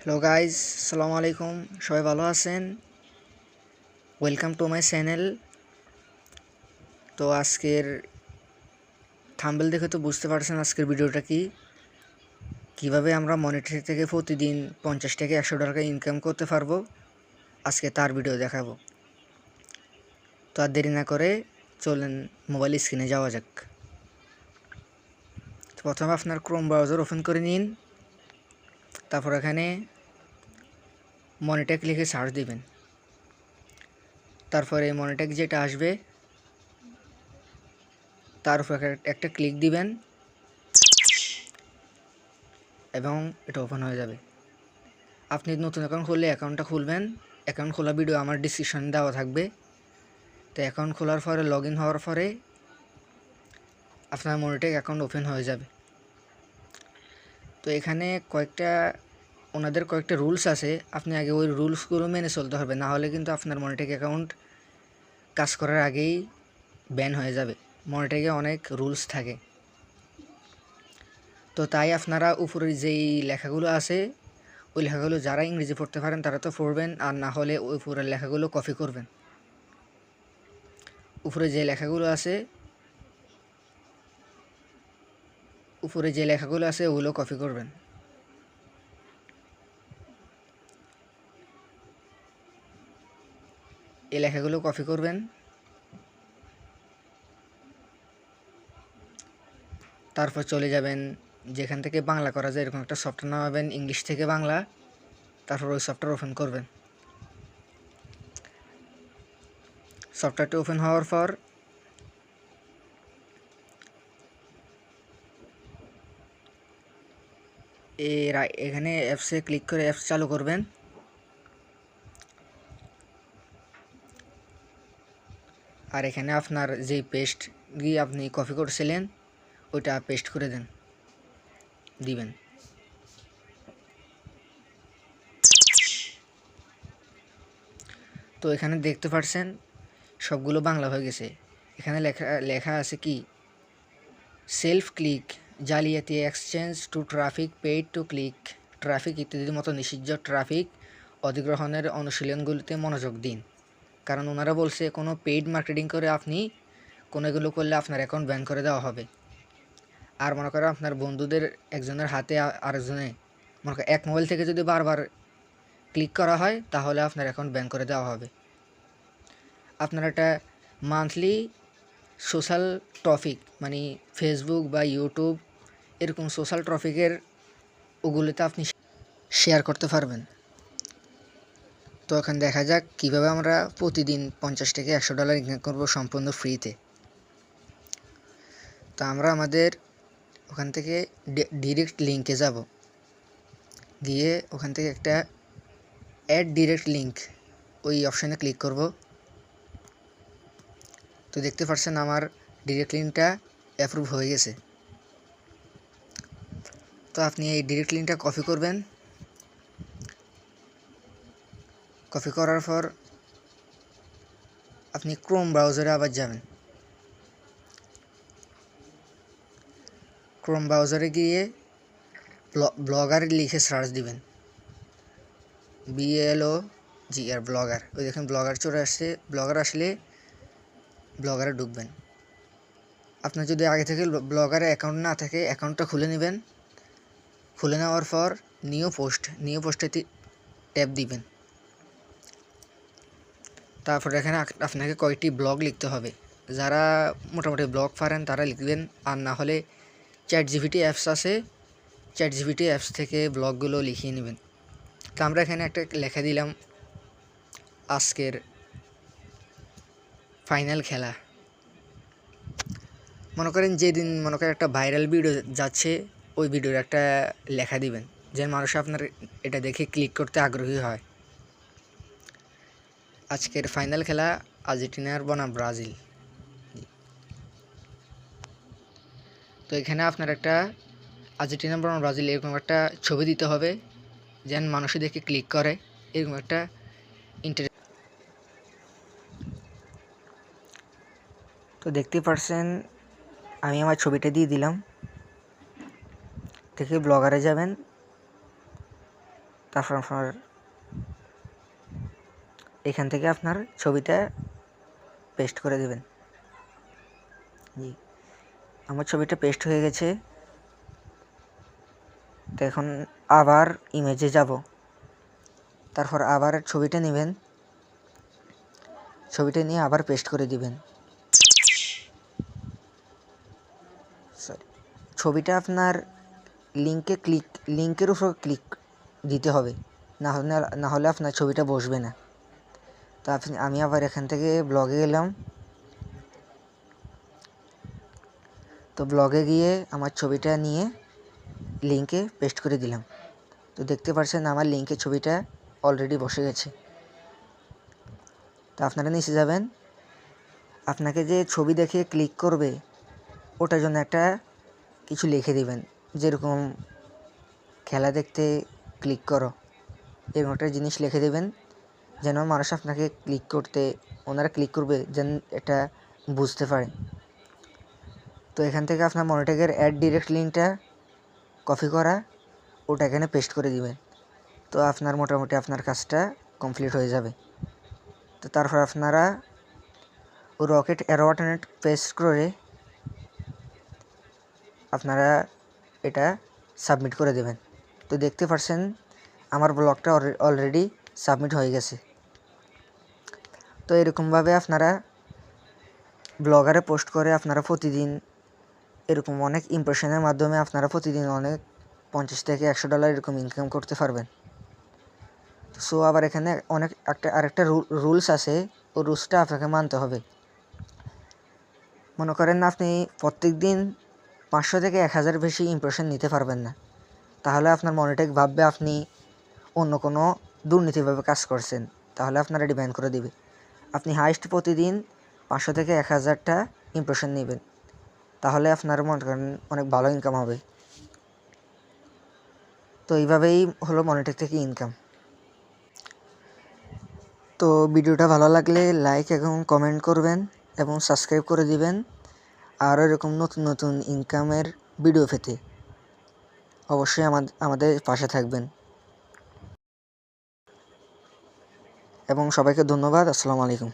Hello guys, আসসালামু আলাইকুম। সবাই ভালো আছেন? Welcome to my channel. তো আজকের থাম্বনেল দেখে তো বুঝতে পারছেন আজকের ভিডিওটা কীভাবে আমরা মনিটরি থেকে প্রতিদিন 50 থেকে 100 টাকা ইনকাম করতে পারবো। আজকে তার ভিডিও দেখাবো। তো আর দেরি না করে চলেন মোবাইল স্ক্রিনে যাওয়া যাক। তো প্রথমে আপনার ক্রোম ব্রাউজার ওপেন করে নিন। তারপর এখানে মনিটেক লিখে সার্চ দিবেন। তারপরে মনিটেক যেটা আসবে তার উপর একটা ক্লিক দিবেন এবং এটা ওপেন হয়ে যাবে। আপনি নতুন অ্যাকাউন্ট খুললে অ্যাকাউন্টটা খুলবেন। অ্যাকাউন্ট খোলা ভিডিও আমার ডিসক্রিপশনে দেওয়া থাকবে। তো অ্যাকাউন্ট খোলার পরে লগ ইন হওয়ার পরে আপনার মনিটেক অ্যাকাউন্ট ওপেন হয়ে যাবে। তো এখানে ওনাদের কয়েকটা রুলস আছে, আপনি আগে ওই রুলসগুলো মেনে চলতে হবে, না হলে কিন্তু আপনার মনিটেক অ্যাকাউন্ট কাজ করার আগেই ব্যান হয়ে যাবে। মনিটেকে অনেক রুলস থাকে। তো তাই আপনারা উপরে যেই লেখাগুলো আছে ওই লেখাগুলো যারা ইংরেজি পড়তে পারেন তারা তো পড়বেন, আর না হলে ওই উপরের লেখাগুলো কপি করবেন। উপরে যে লেখাগুলো আছে ওগুলো কপি করবেন। এই লেখাগুলো কপি করবেন। তারপর চলে যাবেন যেখান থেকে বাংলা করা যায়, এরকম একটা সফটওয়্যার নামাবেন, ইংলিশ থেকে বাংলা। তারপর ওই সফটওয়্যার ওপেন করবেন। সফটওয়্যারটি ওপেন হওয়ার পর এখানে অ্যাপসে ক্লিক করে অ্যাপস চালু করবেন। আর এখানে আপনার যেই পেস্ট দিয়ে আপনি কপি করছিলেন ওইটা পেস্ট করে দিবেন। তো এখানে দেখতে পাচ্ছেন সবগুলো বাংলা হয়ে গেছে। এখানে লেখা আছে কি, সেলফ ক্লিক, জালিয়াতি, exchange to traffic, paid to click traffic ইত্যাদির মতো নিষিদ্ধ ট্রাফিক অধিগ্রহণের অনুশীলনগুলিতে মনোযোগ দিন। কারণ ওনারা বলছে কোনো পেইড মার্কেটিং করে আপনি কোনো এগুলো করলে আপনার অ্যাকাউন্ট ব্যান করে দেওয়া হবে। আর মনে করেন আপনার বন্ধুদের একজনের হাতে আরেকজনে মনে করেন এক মোবাইল থেকে যদি বারবার ক্লিক করা হয় তাহলে আপনার অ্যাকাউন্ট ব্যান করে দেওয়া হবে। আপনার একটা মান্থলি সোশ্যাল টপিক মানে ফেসবুক বা ইউটিউব এরকম সোশ্যাল টপিকের ওগুলোতে আপনি শেয়ার করতে পারবেন। তো এখন দেখা যাক কীভাবে আমরা প্রতিদিন 50 থেকে 100 ডলার ইনকাম করবো সম্পূর্ণ ফ্রিতে। তো আমরা আমাদের ওখান থেকে ডিরেক্ট লিঙ্কে যাব, গিয়ে ওখান থেকে একটা অ্যাড ডিরেক্ট লিঙ্ক ওই অপশানে ক্লিক করব। তো দেখতে পাচ্ছেন আমার ডিরেক্ট লিঙ্কটা অ্যাপ্রুভ হয়ে গেছে। তো আপনি এই ডিরেক্ট লিঙ্কটা কপি করবেন। কপি করার পর আপনি ক্রোম ব্রাউজারে আবার যাবেন। ক্রোম ব্রাউজারে গিয়ে ব্লগার লিখে সার্চ দিবেন, BLOGR ব্লগার। ওই দেখেন ব্লগার চলে আসছে। ব্লগার আসলে ব্লগারে ঢুকবেন। আপনার যদি আগে থেকে ব্লগারে অ্যাকাউন্ট না থাকে অ্যাকাউন্টটা খুলে নেবেন। খুলে নেওয়ার পর নিউ পোস্টে ট্যাপ দিবেন। তারপর এখানে আপনাকে কয়েকটি ব্লগ লিখতে হবে। যারা মোটামুটি ব্লগ পারেন তারা লিখবেন, আর না হলে ChatGPT অ্যাপস আছে, ChatGPT অ্যাপস থেকে ব্লগগুলো লিখিয়ে নেবেন। তো আমরা এখানে একটা লেখা দিলাম, আজকের ফাইনাল খেলা। মনে করেন যেদিন একটা ভাইরাল ভিডিও যাচ্ছে ওই ভিডিওর একটা লেখা দিবেন, যেন মানুষ আপনার এটা দেখে ক্লিক করতে আগ্রহী হয়। আজকের ফাইনাল খেলা আর্জেন্টিনার বনাম ব্রাজিল। তো এখানে আপনার একটা আর্জেন্টিনা বনাম ব্রাজিল এরকম একটা ছবি দিতে হবে, যেন মানুষ দেখে ক্লিক করে, এরকম একটা তো দেখতে পারছেন আমি আমার ছবিটা দিয়ে দিলাম। দেখে ব্লগারে যাবেন, তারপর আপনার এখান থেকে আপনার ছবিটা পেস্ট করে দেবেন। জি, আমার ছবিটা পেস্ট হয়ে গেছে। তো এখন আবার ইমেজে যাব, তারপর আবার ছবিটা নেবেন, ছবিটা নিয়ে আবার পেস্ট করে দিবেন। সরি, ছবিটা আপনার লিঙ্কের উপর ক্লিক দিতে হবে, না হলে আপনার ছবিটা বসবে না। তো আমি আবার এখান থেকে ব্লগে গেলাম। তো ব্লগে গিয়ে আমার ছবিটা নিয়ে লিঙ্কে পেস্ট করে দিলাম। তো দেখতে পাচ্ছেন আমার লিঙ্কে ছবিটা অলরেডি বসে গেছে। তো আপনারা নিচে যাবেন, আপনাকে যে ছবি দেখে ক্লিক করবে ওটার জন্য একটা কিছু লিখে দিবেন, যেরকম খেলা দেখতে ক্লিক করো, এরকম একটা জিনিস লিখে দেবেন, যেন মানুষ আপনাকে ওনারা ক্লিক করবে যেন এটা বুঝতে পারে। তো এখান থেকে আপনার মনিট্যাগের অ্যাড ডিরেক্ট লিঙ্কটা কপি করা, ওটা এখানে পেস্ট করে দিবেন। তো আপনার মোটামুটি আপনার কাজটা কমপ্লিট হয়ে যাবে। তো তারপর আপনারা রকেট অ্যারো বাটনে পেস্ট করে আপনারা এটা সাবমিট করে দেবেন। তো দেখতে পাচ্ছেন আমার ব্লগটা অলরেডি সাবমিট হয়ে গেছে। তো এরকমভাবে আপনারা ব্লগারে পোস্ট করে আপনারা প্রতিদিন এরকম অনেক ইমপ্রেশনের মাধ্যমে আপনারা প্রতিদিন অনেক $50 থেকে $100 এরকম ইনকাম করতে পারবেন। সো আবার এখানে আরেকটা রুলস আছে, ও রুলসটা আপনাকে মানতে হবে। মনে করেন আপনি প্রত্যেক দিন 500 থেকে 1000 বেশি ইমপ্রেশন নিতে পারবেন না, তাহলে আপনার মনিটর ভাববে আপনি অন্য কোনো দুর্নীতিভাবে কাজ করছেন, তাহলে আপনারা ডিব্যান করে দিবে। আপনি হাইস্ট প্রতিদিন 500 থেকে 1000টা ইমপ্রেশন নেবেন, তাহলে আপনার মনে করেন অনেক ভালো ইনকাম হবে। তো এইভাবেই হলো মনিটর থেকে ইনকাম। তো ভিডিওটা ভালো লাগলে লাইক এবং কমেন্ট করবেন এবং সাবস্ক্রাইব করে দিবেন। আর এরকম নতুন নতুন ইনকামের ভিডিও পেতে অবশ্যই আমাদের পাশে থাকবেন। এবং সবাইকে ধন্যবাদ। আসসালামু আলাইকুম।